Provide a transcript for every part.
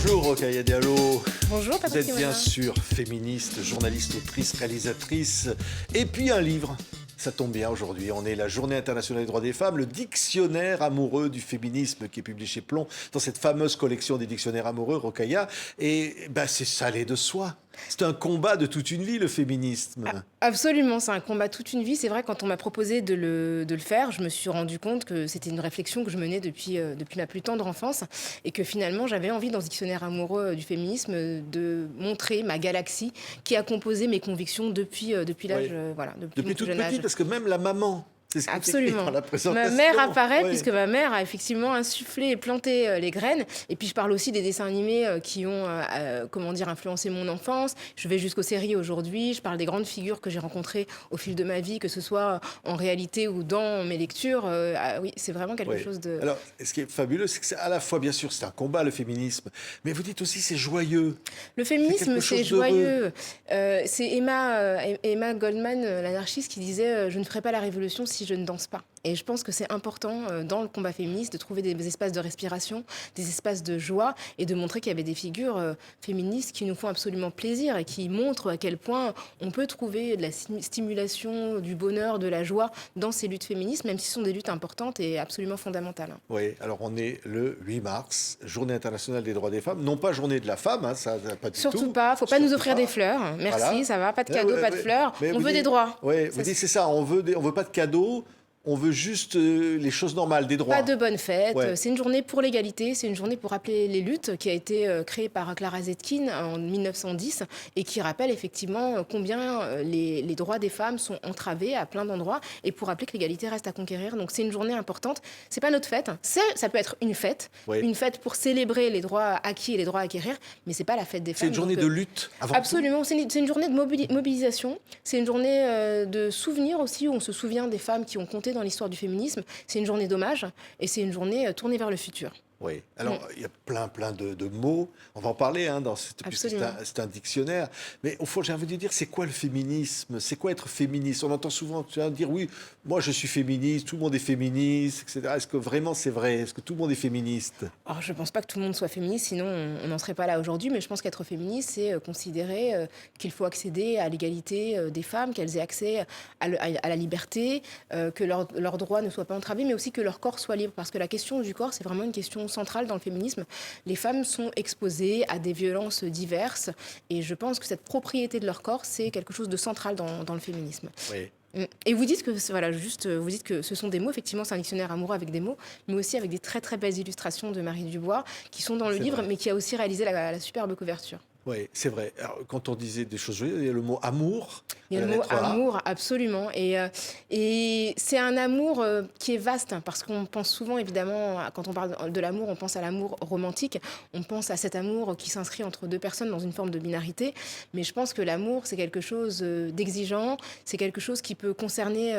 Bonjour Rokhaya Diallo. Bonjour Vous Patrick êtes bien Simonin. sûr féministe, journaliste, autrice, réalisatrice et puis un livre. Ça tombe bien aujourd'hui, on est la Journée internationale des droits des femmes, le dictionnaire amoureux du féminisme qui est publié chez Plon dans cette fameuse collection des dictionnaires amoureux, Rokhaya. Et c'est ça allait de soi. C'est un combat de toute une vie, le féminisme. Absolument, c'est un combat toute une vie. C'est vrai, quand on m'a proposé de le faire, je me suis rendu compte que c'était une réflexion que je menais depuis ma plus tendre enfance et que finalement, j'avais envie, dans ce dictionnaire amoureux du féminisme, de montrer ma galaxie qui a composé mes convictions depuis l'âge, depuis Depuis mon toute jeune petite, âge. parce que même la maman, c'est ce qui est écrit Absolument. dans la présentation. Ma mère apparaît, Oui. puisque ma mère a effectivement insufflé et planté les graines. Et puis je parle aussi des dessins animés qui ont influencé mon enfance. Je vais jusqu'aux séries aujourd'hui. Je parle des grandes figures que j'ai rencontrées au fil de ma vie, que ce soit en réalité ou dans mes lectures. Oui, c'est vraiment quelque chose de... Alors, ce qui est fabuleux, c'est que c'est à la fois, bien sûr, c'est un combat, le féminisme, mais vous dites aussi c'est joyeux. Le féminisme, quelque c'est chose d'heureux. joyeux. C'est Emma Goldman, l'anarchiste, qui disait je ne ferai pas la révolution si je ne danse pas. Et je pense que c'est important dans le combat féministe de trouver des espaces de respiration, des espaces de joie et de montrer qu'il y avait des figures féministes qui nous font absolument plaisir et qui montrent à quel point on peut trouver de la stimulation, du bonheur, de la joie dans ces luttes féministes, même si ce sont des luttes importantes et absolument fondamentales. Oui, alors on est le 8 mars, Journée internationale des droits des femmes. Non pas Journée de la femme, hein, ça pas du tout. Surtout pas, faut pas nous offrir des fleurs. Merci, Voilà. ça va, pas de cadeaux, pas de fleurs. Mais On vous veut des dites- droits. Oui, Ça, vous dites c'est ça, on veut pas de cadeaux, on veut juste les choses normales, des droits. Pas de bonne fête. Ouais. C'est une journée pour l'égalité. C'est une journée pour rappeler les luttes qui a été créée par Clara Zetkin en 1910 et qui rappelle effectivement combien les droits des femmes sont entravés à plein d'endroits et pour rappeler que l'égalité reste à conquérir. Donc c'est une journée importante. C'est pas notre fête. Ça peut être une fête pour célébrer les droits acquis et les droits à acquérir, mais c'est pas la fête des femmes. C'est une journée Donc, de lutte avant absolument. C'est une journée de mobilisation. C'est une journée de souvenir aussi où on se souvient des femmes qui ont compté dans l'histoire du féminisme. C'est une journée d'hommage et c'est une journée tournée vers le futur. Oui, alors il y a plein de mots, on va en parler puisque c'est un dictionnaire, mais au fond j'ai envie de dire c'est quoi le féminisme, c'est quoi être féministe? On entend souvent dire oui, moi je suis féministe, tout le monde est féministe, etc. Est-ce que vraiment c'est vrai? Est-ce que tout le monde est féministe? Alors, je ne pense pas que tout le monde soit féministe, sinon on n'en serait pas là aujourd'hui, mais je pense qu'être féministe, c'est considérer qu'il faut accéder à l'égalité des femmes, qu'elles aient accès à la liberté, que leurs droits ne soient pas entravés, mais aussi que leur corps soit libre, parce que la question du corps, c'est vraiment une question centrale dans le féminisme. Les femmes sont exposées à des violences diverses et je pense que cette propriété de leur corps, c'est quelque chose de central dans le féminisme. Oui. Et vous dites que vous dites que ce sont des mots, effectivement, c'est un dictionnaire amoureux avec des mots, mais aussi avec des très très belles illustrations de Marie Dubois qui sont dans le livre, mais qui a aussi réalisé la superbe couverture. Oui, c'est vrai. Alors, quand on disait des choses joyeuses, il y a le mot amour. Il y a le mot amour, absolument. Et c'est un amour qui est vaste, parce qu'on pense souvent, évidemment, quand on parle de l'amour, on pense à l'amour romantique. On pense à cet amour qui s'inscrit entre deux personnes dans une forme de binarité. Mais je pense que l'amour, c'est quelque chose d'exigeant. C'est quelque chose qui peut concerner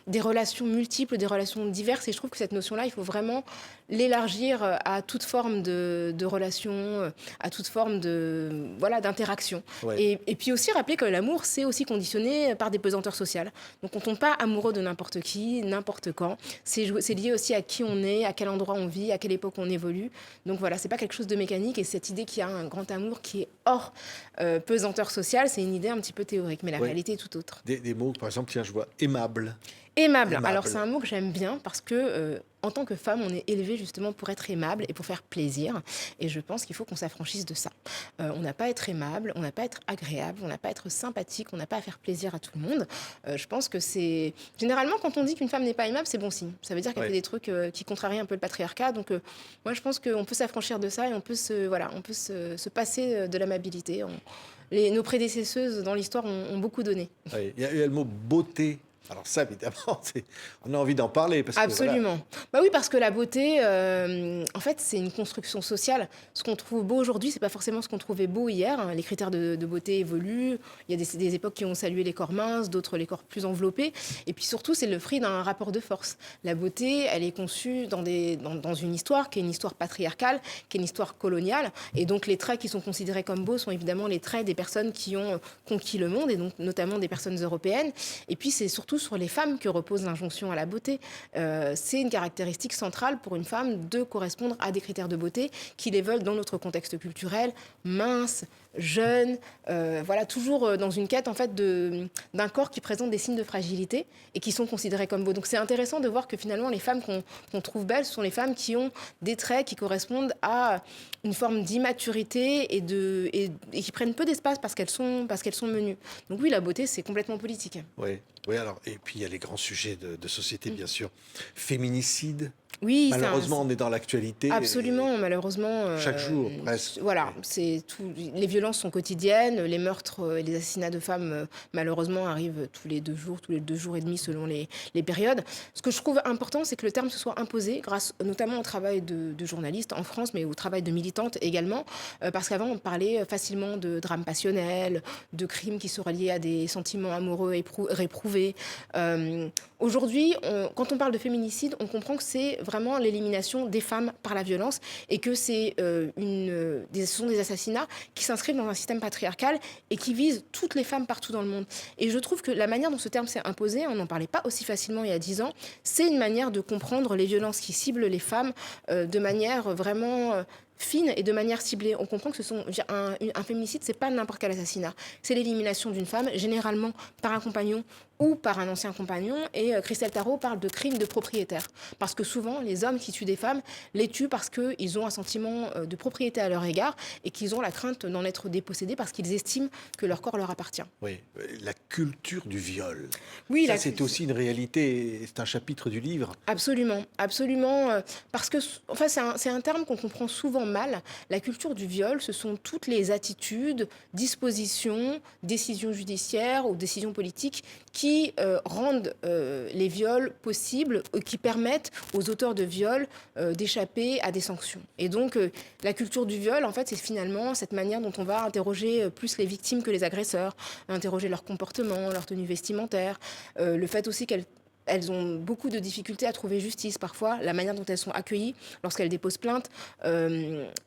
des relations multiples, des relations diverses. Et je trouve que cette notion-là, il faut vraiment l'élargir à toute forme de relation, à toute forme d'interaction. Ouais. Et puis aussi rappeler que l'amour, c'est aussi conditionné par des pesanteurs sociales. Donc on ne tombe pas amoureux de n'importe qui, n'importe quand. C'est lié aussi à qui on est, à quel endroit on vit, à quelle époque on évolue. Donc voilà, c'est pas quelque chose de mécanique. Et cette idée qu'il y a un grand amour qui est hors pesanteur sociale, c'est une idée un petit peu théorique. Mais la réalité est tout autre. Des mots, par exemple, tiens, je vois aimable. Aimable. Alors c'est un mot que j'aime bien parce que en tant que femme, on est élevé justement pour être aimable et pour faire plaisir. Et je pense qu'il faut qu'on s'affranchisse de ça. On n'a pas à être aimable, on n'a pas à être agréable, on n'a pas à être sympathique, on n'a pas à faire plaisir à tout le monde. Je pense que c'est... Généralement, quand on dit qu'une femme n'est pas aimable, c'est bon signe. Ça veut dire qu'elle fait des trucs qui contrarient un peu le patriarcat. Donc moi, je pense qu'on peut s'affranchir de ça et on peut se passer de l'amabilité. Nos prédécesseuses dans l'histoire ont beaucoup donné. Oui, il y a le mot beauté. Alors ça, évidemment, on a envie d'en parler. Parce absolument. Que, voilà. Bah oui, parce que la beauté, en fait, c'est une construction sociale. Ce qu'on trouve beau aujourd'hui, c'est pas forcément ce qu'on trouvait beau hier. Les critères de beauté évoluent. Il y a des époques qui ont salué les corps minces, d'autres les corps plus enveloppés. Et puis surtout, c'est le fruit d'un rapport de force. La beauté, elle est conçue dans une histoire qui est une histoire patriarcale, qui est une histoire coloniale. Et donc, les traits qui sont considérés comme beaux sont évidemment les traits des personnes qui ont conquis le monde, et donc notamment des personnes européennes. Et puis, c'est surtout surtout sur les femmes que repose l'injonction à la beauté. C'est une caractéristique centrale pour une femme de correspondre à des critères de beauté qui les veulent dans notre contexte culturel, mince, jeune, voilà, toujours dans une quête en fait d'un corps qui présente des signes de fragilité et qui sont considérés comme beaux. Donc c'est intéressant de voir que finalement les femmes qu'on trouve belles sont les femmes qui ont des traits qui correspondent à une forme d'immaturité et qui prennent peu d'espace parce qu'elles sont menues. Donc oui, la beauté, c'est complètement politique. Oui, oui, alors, et puis il y a les grands sujets de société, bien sûr. Féminicide. Oui, Malheureusement, on est dans l'actualité. Absolument, malheureusement. Chaque jour, presque. Voilà, c'est tout. Les violences sont quotidiennes, les meurtres et les assassinats de femmes, malheureusement, arrivent tous les 2 jours et demi selon les périodes. Ce que je trouve important, c'est que le terme se soit imposé, grâce notamment au travail de journalistes en France, mais au travail de militantes également, parce qu'avant, on parlait facilement de drames passionnels, de crimes qui seraient liés à des sentiments amoureux réprouvés. Aujourd'hui, quand on parle de féminicide, on comprend que c'est vraiment l'élimination des femmes par la violence et que ce sont des assassinats qui s'inscrivent dans un système patriarcal et qui visent toutes les femmes partout dans le monde. Et je trouve que la manière dont ce terme s'est imposé, on n'en parlait pas aussi facilement il y a 10 ans, c'est une manière de comprendre les violences qui ciblent les femmes de manière vraiment fine et de manière ciblée. On comprend que un féminicide, c'est pas n'importe quel assassinat. C'est l'élimination d'une femme, généralement par un compagnon ou par un ancien compagnon. Et Christelle Tarot parle de crime de propriétaire. Parce que souvent, les hommes qui tuent des femmes les tuent parce qu'ils ont un sentiment de propriété à leur égard et qu'ils ont la crainte d'en être dépossédés parce qu'ils estiment que leur corps leur appartient. Oui, la culture du viol. Oui, ça, c'est aussi une réalité, c'est un chapitre du livre. Absolument, absolument. Parce que enfin, c'est un terme qu'on comprend souvent mal. La culture du viol, ce sont toutes les attitudes, dispositions, décisions judiciaires ou décisions politiques qui rendent les viols possibles, qui permettent aux auteurs de viols d'échapper à des sanctions. Et donc, la culture du viol, en fait, c'est finalement cette manière dont on va interroger plus les victimes que les agresseurs, interroger leur comportement, leur tenue vestimentaire, le fait aussi qu'elles ont beaucoup de difficultés à trouver justice. Parfois, la manière dont elles sont accueillies lorsqu'elles déposent plainte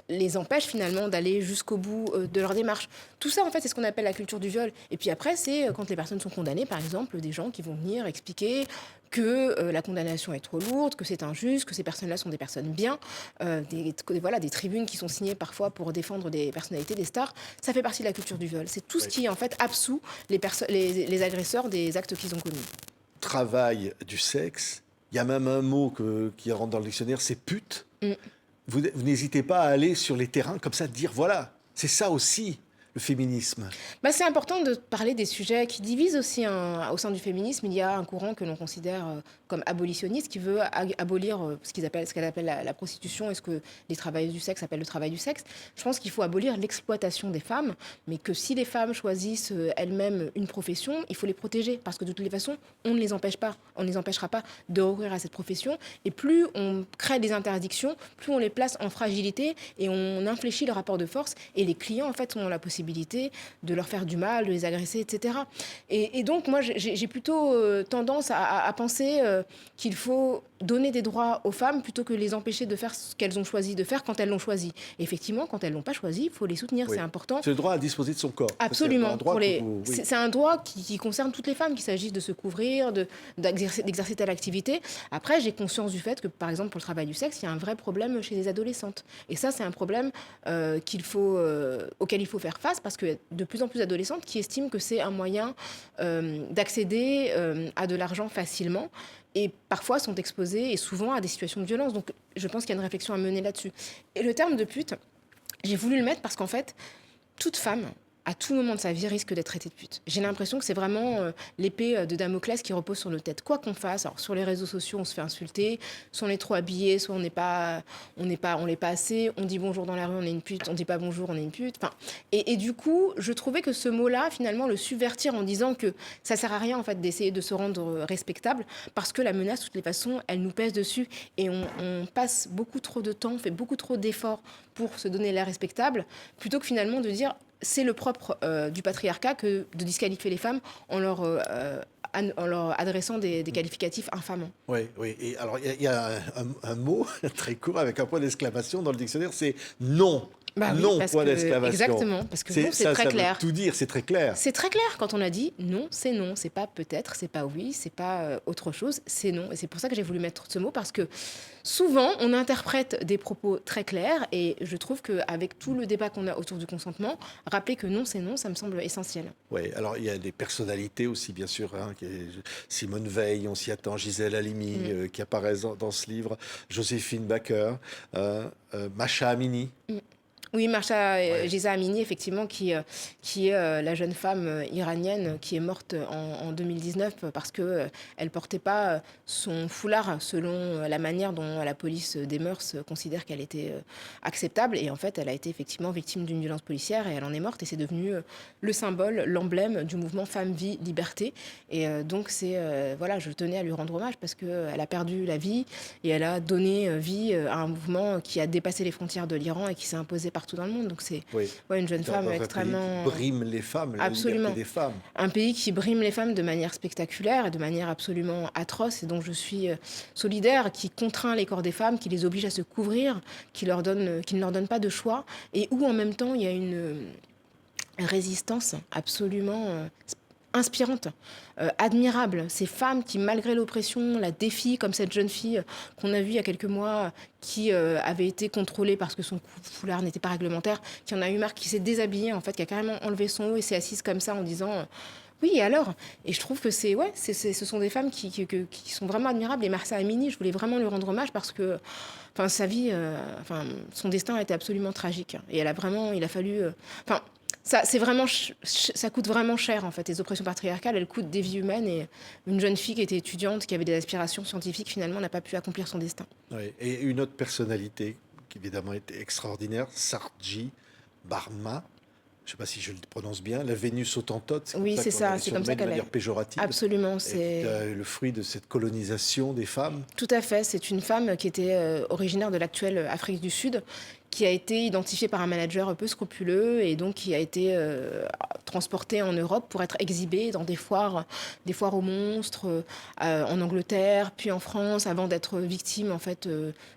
les empêche finalement d'aller jusqu'au bout de leur démarche. Tout ça, en fait, c'est ce qu'on appelle la culture du viol. Et puis après, c'est quand les personnes sont condamnées, par exemple, des gens qui vont venir expliquer que la condamnation est trop lourde, que c'est injuste, que ces personnes-là sont des personnes bien, des tribunes qui sont signées parfois pour défendre des personnalités, des stars. Ça fait partie de la culture du viol. C'est tout ce qui, en fait, absout les agresseurs des actes qu'ils ont commis. Travail du sexe. Il y a même un mot qui rentre dans le dictionnaire, c'est pute. Vous n'hésitez pas à aller sur les terrains comme ça, de dire voilà, c'est ça aussi le féminisme. C'est important de parler des sujets qui divisent aussi au sein du féminisme. Il y a un courant que l'on considère comme abolitionniste qui veut abolir ce qu'elle appelle la prostitution et ce que les travailleuses du sexe appellent le travail du sexe. Je pense qu'il faut abolir l'exploitation des femmes, mais que si les femmes choisissent elles-mêmes une profession, il faut les protéger parce que de toutes les façons, on ne les empêchera pas de recourir à cette profession. Et plus on crée des interdictions, plus on les place en fragilité et on infléchit le rapport de force. Et les clients, en fait, ont la possibilité de leur faire du mal, de les agresser, etc. Et donc, moi, j'ai plutôt tendance à penser qu'il faut donner des droits aux femmes plutôt que les empêcher de faire ce qu'elles ont choisi de faire quand elles l'ont choisi. Et effectivement, quand elles ne l'ont pas choisi, il faut les soutenir, c'est important. C'est le droit à disposer de son corps. Absolument. C'est un droit qui concerne toutes les femmes, qu'il s'agisse de se couvrir, d'exercer telle activité. Après, j'ai conscience du fait que, par exemple, pour le travail du sexe, il y a un vrai problème chez les adolescentes. Et ça, c'est un problème auquel il faut faire face parce qu'il y a de plus en plus d'adolescentes qui estiment que c'est un moyen d'accéder à de l'argent facilement et parfois sont exposées et souvent à des situations de violence. Donc je pense qu'il y a une réflexion à mener là-dessus. Et le terme de pute, j'ai voulu le mettre parce qu'en fait, toute femme, à tout moment de sa vie, risque d'être traitée de pute. J'ai l'impression que c'est vraiment l'épée de Damoclès qui repose sur nos têtes. Quoi qu'on fasse, alors sur les réseaux sociaux, on se fait insulter, soit on est trop habillé, soit on l'est pas assez, on dit bonjour dans la rue, on est une pute, on dit pas bonjour, on est une pute. Enfin, et du coup, je trouvais que ce mot-là, finalement, le subvertir en disant que ça sert à rien, en fait, d'essayer de se rendre respectable, parce que la menace, de toutes les façons, elle nous pèse dessus, et on passe beaucoup trop de temps, on fait beaucoup trop d'efforts pour se donner l'air respectable, plutôt que finalement de dire c'est le propre du patriarcat que de disqualifier les femmes en leur adressant des qualificatifs infamants. Oui. Et alors, il y a un mot très court avec un point d'exclamation dans le dictionnaire, c'est non. Bah oui, Non, parce point que d'exclamation. exactement, parce que non, c'est Ça, très ça clair. veut tout dire, c'est très clair. C'est très clair quand on a dit non, c'est pas peut-être, c'est pas oui, c'est pas autre chose, c'est non. Et c'est pour ça que j'ai voulu mettre ce mot parce que souvent on interprète des propos très clairs et je trouve qu'avec tout le débat qu'on a autour du consentement, rappeler que non, ça me semble essentiel. Oui, alors il y a des personnalités aussi, bien sûr. Simone Veil, on s'y attend, Gisèle Halimi, qui apparaissent dans ce livre, Joséphine Baker, Masha Amini. Oui, Marsha Ouais. Geza Amini, effectivement, qui est la jeune femme iranienne qui est morte en 2019 parce qu'elle ne portait pas son foulard selon la manière dont la police des mœurs considère qu'elle était acceptable. Et en fait, elle a été effectivement victime d'une violence policière et elle en est morte. Et c'est devenu le symbole, l'emblème du mouvement Femme, Vie, Liberté. Et donc, voilà, je tenais à lui rendre hommage parce qu'elle a perdu la vie et elle a donné vie à un mouvement qui a dépassé les frontières de l'Iran et qui s'est imposé partout dans le monde. Donc c'est Oui. une jeune femme Dans un pays extrêmement... qui brime les femmes, la Absolument. liberté des femmes. Un pays qui brime les femmes de manière spectaculaire et de manière absolument atroce et dont je suis solidaire, qui contraint les corps des femmes, qui les oblige à se couvrir, qui ne leur donne pas de choix et où en même temps il y a une résistance absolument inspirante, admirable. Ces femmes qui, malgré l'oppression, la défient, comme cette jeune fille qu'on a vue il y a quelques mois, qui avait été contrôlée parce que son foulard n'était pas réglementaire, qui en a eu marre, qui s'est déshabillée, en fait, qui a carrément enlevé son haut et s'est assise comme ça en disant... oui, et alors? Et je trouve que ce sont des femmes qui sont vraiment admirables. Et Mahsa Amini, je voulais vraiment lui rendre hommage parce que sa vie, son destin a été absolument tragique. Et il a fallu... ça coûte vraiment cher, en fait. Les oppressions patriarcales, elles coûtent des vies humaines. Et une jeune fille qui était étudiante, qui avait des aspirations scientifiques, finalement, n'a pas pu accomplir son destin. Oui. Et une autre personnalité qui, évidemment, était extraordinaire, Sarji Barma. Je ne sais pas si je le prononce bien, la Vénus autantote. Oui, c'est ça. C'est comme ça de qu'elle manière est. péjorative. Absolument. C'est le fruit de cette colonisation des femmes. Tout à fait. C'est une femme qui était originaire de l'actuelle Afrique du Sud, qui a été identifiée par un manager peu scrupuleux et donc qui a été transportée en Europe pour être exhibée dans des foires aux monstres en Angleterre, puis en France, avant d'être victime en fait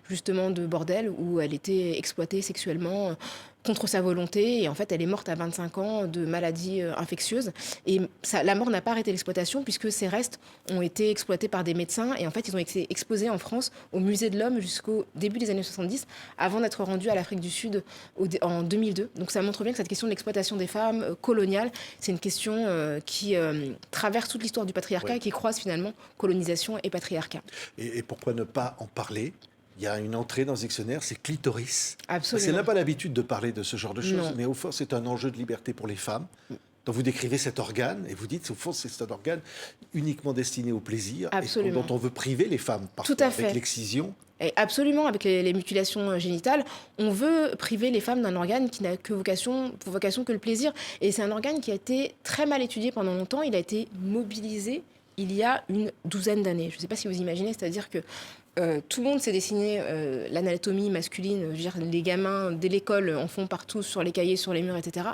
justement de bordel où elle était exploitée sexuellement contre sa volonté. Et en fait, elle est morte à 25 ans de maladies infectieuses. Et la mort n'a pas arrêté l'exploitation puisque ses restes ont été exploités par des médecins. Et en fait, ils ont été exposés en France au Musée de l'Homme jusqu'au début des années 70, avant d'être rendus à l'Afrique du Sud en 2002. Donc ça montre bien que cette question de l'exploitation des femmes coloniale, c'est une question qui traverse toute l'histoire du patriarcat et qui croise finalement colonisation et patriarcat. Et pourquoi ne pas en parler ? Il y a une entrée dans ce dictionnaire, c'est clitoris. Absolument. Parce qu'on n'a pas l'habitude de parler de ce genre de choses, Non. mais au fond, c'est un enjeu de liberté pour les femmes. Donc vous décrivez cet organe et vous dites, au fond, c'est un organe uniquement destiné au plaisir et dont on veut priver les femmes, parfois Tout à fait. avec l'excision. Et absolument, avec les mutilations génitales, on veut priver les femmes d'un organe qui n'a pour vocation que le plaisir. Et c'est un organe qui a été très mal étudié pendant longtemps. Il a été mobilisé il y a une douzaine d'années. Je ne sais pas si vous imaginez, c'est-à-dire que tout le monde s'est dessiné l'anatomie masculine. Je veux dire, les gamins, dès l'école, en font partout, sur les cahiers, sur les murs, etc.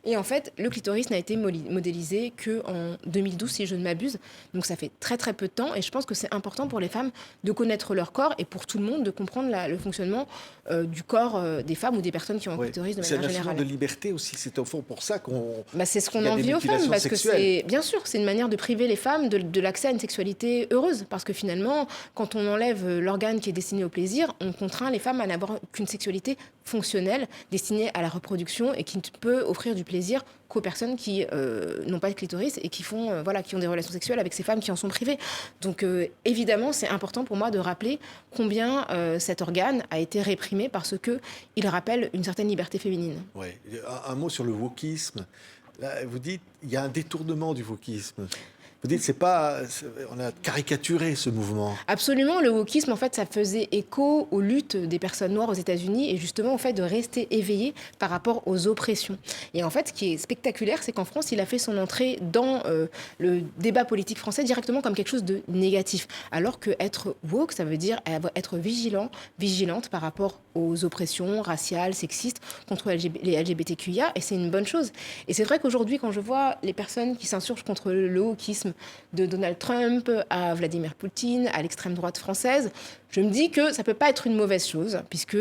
Et en fait, le clitoris n'a été modélisé qu'en 2012, si je ne m'abuse. Donc ça fait très très peu de temps. Et je pense que c'est important pour les femmes de connaître leur corps et pour tout le monde de comprendre le fonctionnement du corps des femmes ou des personnes qui ont un clitoris de manière générale. C'est un instrument de liberté aussi. C'est au fond pour ça qu'on... c'est ce qu'on envie aux femmes. Parce que c'est, bien sûr, c'est une manière de priver les femmes de l'accès à une sexualité heureuse. Parce que finalement, quand on enlève l'organe qui est destiné au plaisir, on contraint les femmes à n'avoir qu'une sexualité fonctionnelle, destinée à la reproduction et qui ne peut offrir du plaisir qu'aux personnes qui n'ont pas de clitoris et qui ont des relations sexuelles avec ces femmes qui en sont privées. Donc évidemment, c'est important pour moi de rappeler combien cet organe a été réprimé parce qu'il rappelle une certaine liberté féminine. Oui. Un mot sur le wokisme. Là, vous dites, il y a un détournement du wokisme. Vous dites, on a caricaturé ce mouvement. Absolument, le wokisme, en fait, ça faisait écho aux luttes des personnes noires aux États-Unis et justement au fait de rester éveillé par rapport aux oppressions. Et en fait, ce qui est spectaculaire, c'est qu'en France, il a fait son entrée dans le débat politique français directement comme quelque chose de négatif. Alors que être woke, ça veut dire être vigilante par rapport aux oppressions raciales, sexistes contre les LGBTQIA, et c'est une bonne chose. Et c'est vrai qu'aujourd'hui, quand je vois les personnes qui s'insurgent contre le wokisme, de Donald Trump à Vladimir Poutine, à l'extrême droite française, je me dis que ça ne peut pas être une mauvaise chose, puisque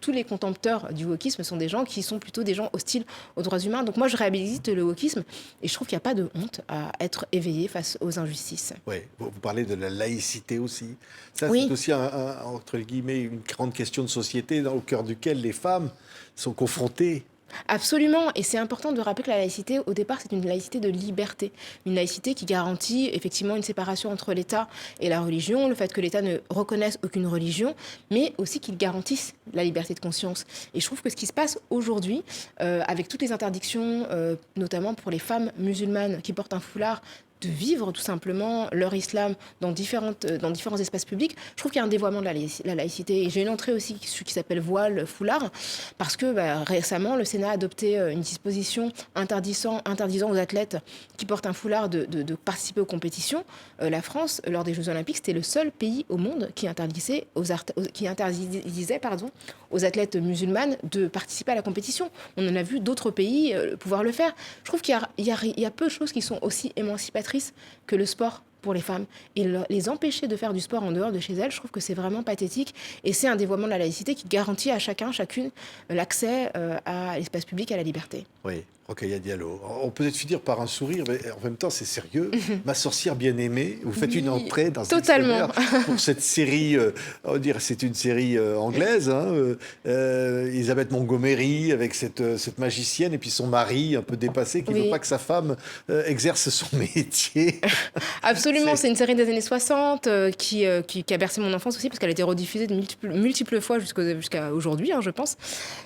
tous les contempteurs du wokisme sont des gens qui sont plutôt des gens hostiles aux droits humains. Donc moi, je réhabilite le wokisme et je trouve qu'il n'y a pas de honte à être éveillé face aux injustices. Oui, vous parlez de la laïcité aussi. Ça, oui. C'est aussi, entre guillemets, une grande question de société au cœur duquel les femmes sont confrontées. Absolument, et c'est important de rappeler que la laïcité, au départ, c'est une laïcité de liberté, une laïcité qui garantit effectivement une séparation entre l'État et la religion, le fait que l'État ne reconnaisse aucune religion, mais aussi qu'il garantisse la liberté de conscience. Et je trouve que ce qui se passe aujourd'hui, avec toutes les interdictions, notamment pour les femmes musulmanes qui portent un foulard, de vivre tout simplement leur islam dans différents espaces publics, je trouve qu'il y a un dévoiement de la laïcité. Et j'ai une entrée aussi qui s'appelle voile, foulard, parce que récemment, le Sénat a adopté une disposition interdisant aux athlètes qui portent un foulard de participer aux compétitions. La France, lors des Jeux Olympiques, c'était le seul pays au monde qui interdisait aux athlètes musulmanes de participer à la compétition. On en a vu d'autres pays pouvoir le faire. Je trouve qu'il y a peu de choses qui sont aussi émancipatrices que le sport pour les femmes. Et les empêcher de faire du sport en dehors de chez elles, je trouve que c'est vraiment pathétique. Et c'est un dévoiement de la laïcité qui garantit à chacune, l'accès à l'espace public, à la liberté. Oui, Rokhaya Diallo. On peut peut-être finir par un sourire, mais en même temps, c'est sérieux. Ma sorcière bien-aimée, vous faites une entrée dans ce dictionnaire pour cette série, on va dire, c'est une série anglaise, Elisabeth Montgomery, avec cette magicienne, et puis son mari un peu dépassé, qui ne veut pas que sa femme exerce son métier. Absolument, c'est une série des années 60 qui a bercé mon enfance aussi, parce qu'elle a été rediffusée de multiples fois jusqu'à aujourd'hui, je pense.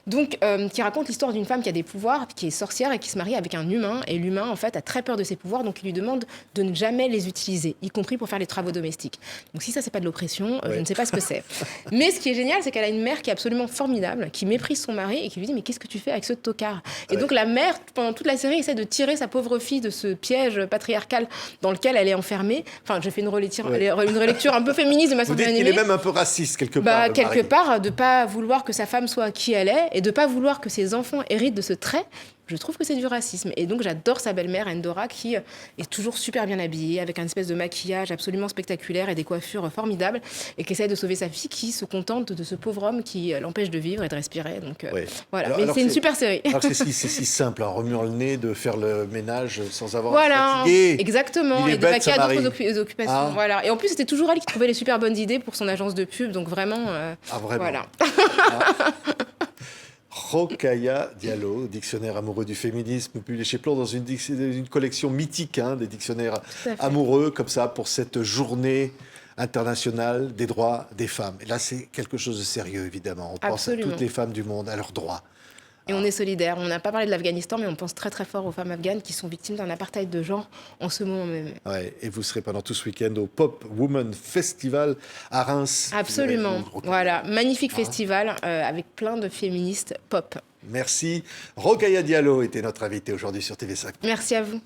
Donc, qui raconte l'histoire d'une femme qui a des pouvoirs, qui est sorcière et qui se marie avec un humain. Et l'humain, en fait, a très peur de ses pouvoirs, donc il lui demande de ne jamais les utiliser, y compris pour faire les travaux domestiques. Donc si ça, c'est pas de l'oppression, je ne sais pas ce que c'est. Mais ce qui est génial, c'est qu'elle a une mère qui est absolument formidable, qui méprise son mari et qui lui dit « Mais qu'est-ce que tu fais avec ce tocard ?» Et donc la mère, pendant toute la série, essaie de tirer sa pauvre fille de ce piège patriarcal dans lequel elle est enfermée. Enfin, j'ai fait une relecture un peu féministe de ma série animée. Il est même un peu raciste, quelque part. Quelque part, de ne pas vouloir que sa femme soit qui elle est et de ne pas vouloir que ses enfants héritent de ce trait. Je trouve que c'est du racisme. Et donc, j'adore sa belle-mère, Endora, qui est toujours super bien habillée, avec un espèce de maquillage absolument spectaculaire et des coiffures formidables, et qui essaie de sauver sa fille, qui se contente de ce pauvre homme qui l'empêche de vivre et de respirer. Donc, voilà. Mais c'est une super série. Alors, c'est si simple, en remuant le nez, de faire le ménage sans avoir à se fatiguer. Exactement. Et de vaquer à d'autres occupations. Voilà. Et en plus, c'était toujours elle qui trouvait les super bonnes idées pour son agence de pub. Donc, vraiment. Vraiment. Voilà. Rokhaya Diallo, dictionnaire amoureux du féminisme, publié chez Plon dans une collection mythique des dictionnaires amoureux, comme ça, pour cette journée internationale des droits des femmes. Et là, c'est quelque chose de sérieux, évidemment. On pense à toutes les femmes du monde, à leurs droits. Et on est solidaires. On n'a pas parlé de l'Afghanistan, mais on pense très très fort aux femmes afghanes qui sont victimes d'un apartheid de genre en ce moment même. Ouais, et vous serez pendant tout ce week-end au Pop Woman Festival à Reims. Absolument. Voilà, magnifique festival avec plein de féministes pop. Merci. Rokhaya Diallo était notre invitée aujourd'hui sur TV5. Merci à vous.